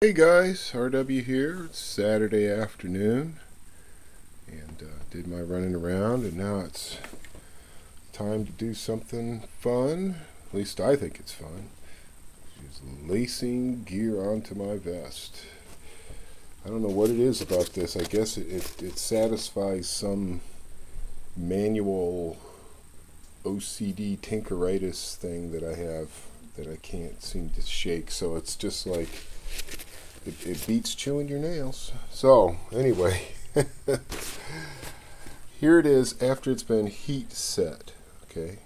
Hey guys, RW here. It's Saturday afternoon and did my running around, and now it's time to do something fun. At least I think it's fun. Just lacing gear onto my vest. I don't know what it is about this. I guess it satisfies some manual OCD tinkeritis thing that I have that I can't seem to shake. So it's just like it beats chewing your nails. So anyway, here it is after it's been heat set. Okay,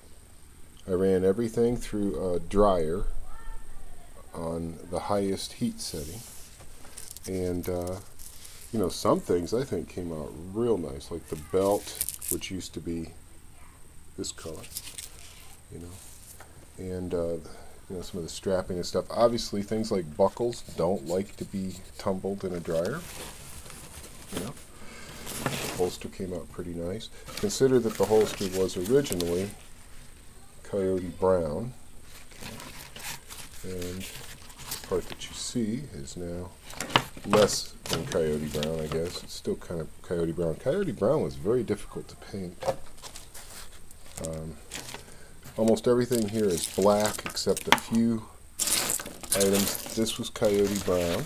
I ran everything through a dryer on the highest heat setting, and some things I think came out real nice, like the belt, which used to be this color, and some of the strapping and stuff. Obviously, things like buckles don't like to be tumbled in a dryer. The holster came out pretty nice. Consider that the holster was originally coyote brown, and the part that you see is now less than coyote brown, I guess. It's still kind of coyote brown. Coyote brown was very difficult to paint. Almost everything here is black except a few items. This was coyote brown.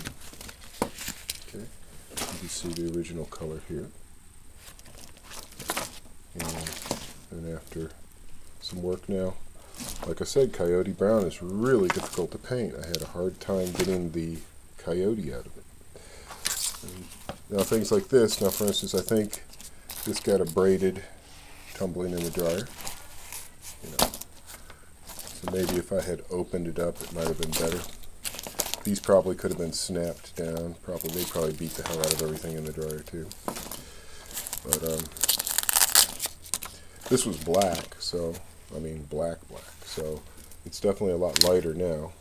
Okay, you can see the original color here. And after some work now, like I said, coyote brown is really difficult to paint. I had a hard time getting the coyote out of it. And now things like this, now for instance, I think this got a braided tumbling in the dryer. So maybe if I had opened it up, it might have been better. These probably could have been snapped down. They probably beat the hell out of everything in the dryer too. But this was black, so black. So it's definitely a lot lighter now.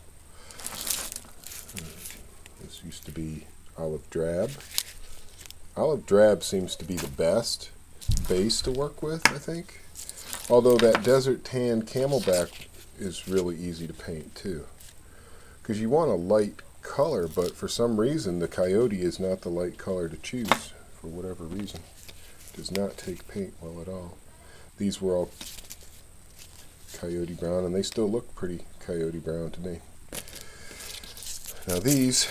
This used to be olive drab. Olive drab seems to be the best base to work with, I think. Although that desert tan camelback is really easy to paint too, because you want a light color, but for some reason the coyote is not the light color to choose. For whatever reason, it does not take paint well at all. These were all coyote brown, and they still look pretty coyote brown to me. Now these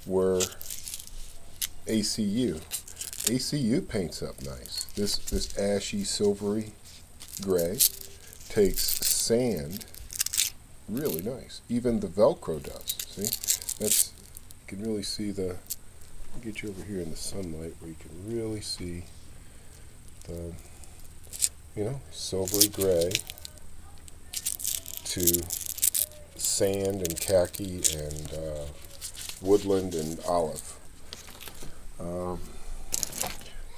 were ACU. ACU paints up nice. This ashy silvery gray takes sand really nice. Even the Velcro does. See, you can really see the. I'll get you over here in the sunlight where you can really see the, silvery gray to sand and khaki and woodland and olive.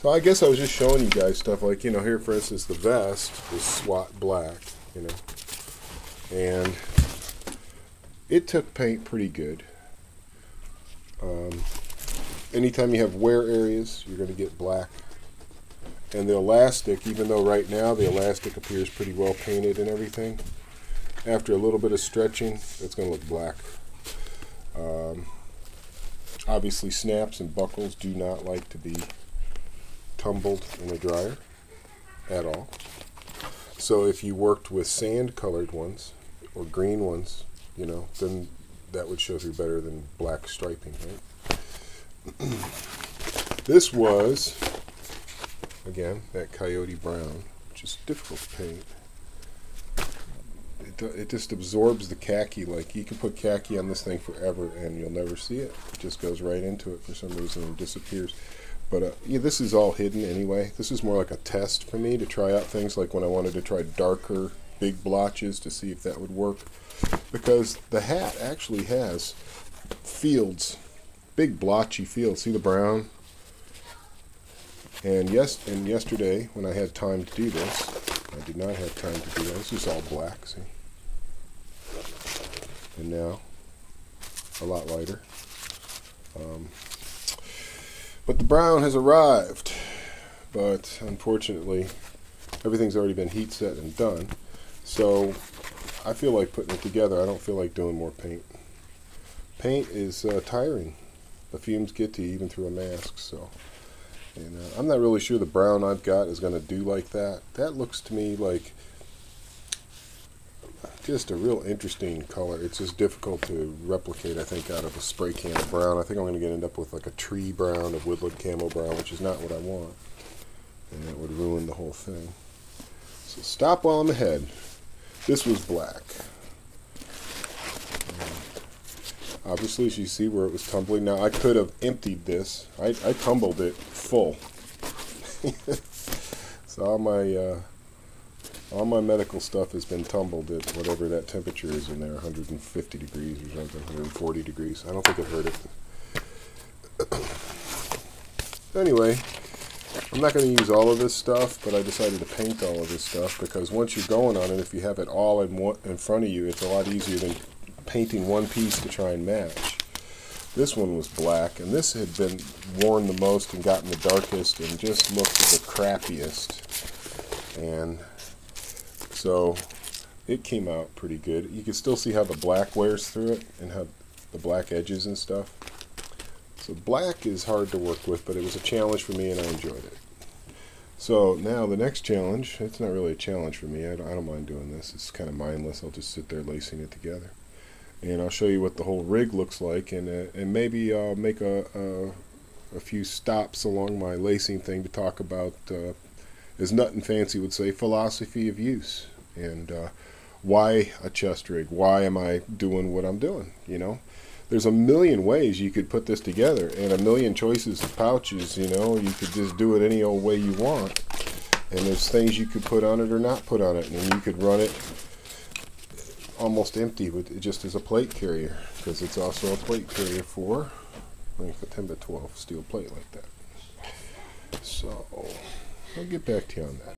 So I guess I was just showing you guys stuff like, here for instance the vest is SWAT black, and it took paint pretty good. Anytime you have wear areas, you're going to get black. And the elastic, even though right now the elastic appears pretty well painted and everything, after a little bit of stretching, it's going to look black. Obviously snaps and buckles do not like to be tumbled in a dryer at all. So if you worked with sand colored ones or green ones, then that would show through better than black striping, right? This was, again, that coyote brown, which is difficult to paint. It just absorbs the khaki. Like, you can put khaki on this thing forever and you'll never see it. It just goes right into it for some reason and disappears. But this is all hidden anyway. This is more like a test for me to try out things, like when I wanted to try darker, big blotches to see if that would work. Because the hat actually has fields, big blotchy fields. See the brown? And yesterday, when I had time to do this, I did not have time to do this. This is all black, see? And now, a lot lighter. But the brown has arrived. But unfortunately, everything's already been heat set and done. So I feel like putting it together. I don't feel like doing more paint. paint is tiring. The fumes get to you even through a mask. So, and I'm not really sure the brown I've got is going to do like that. That looks to me like just a real interesting color. It's just difficult to replicate, I think, out of a spray can of brown. I think I'm going to end up with like a tree brown, a woodland camo brown, which is not what I want. And that would ruin the whole thing. So stop while I'm ahead. This was black. Obviously, as you see where it was tumbling. Now, I could have emptied this. I tumbled it full. So all my medical stuff has been tumbled at whatever that temperature is in there, 150 degrees or something, 140 degrees. I don't think it hurt it. Anyway, I'm not going to use all of this stuff, but I decided to paint all of this stuff because once you're going on it, if you have it all in front of you, it's a lot easier than painting one piece to try and match. This one was black, and this had been worn the most and gotten the darkest and just looked the crappiest. And so it came out pretty good. You can still see how the black wears through it and how the black edges and stuff. So black is hard to work with, but it was a challenge for me and I enjoyed it. So now the next challenge, it's not really a challenge for me. I don't mind doing this. It's kind of mindless. I'll just sit there lacing it together. And I'll show you what the whole rig looks like, and maybe I'll make a few stops along my lacing thing to talk about, as Nut and Fancy would say, philosophy of use, and why a chest rig. Why am I doing what I'm doing? You know, there's a million ways you could put this together, and a million choices of pouches. You know, you could just do it any old way you want, and there's things you could put on it or not put on it, and you could run it almost empty with it just as a plate carrier, because it's also a plate carrier for like a 10x12 steel plate like that. So I'll get back to you on that.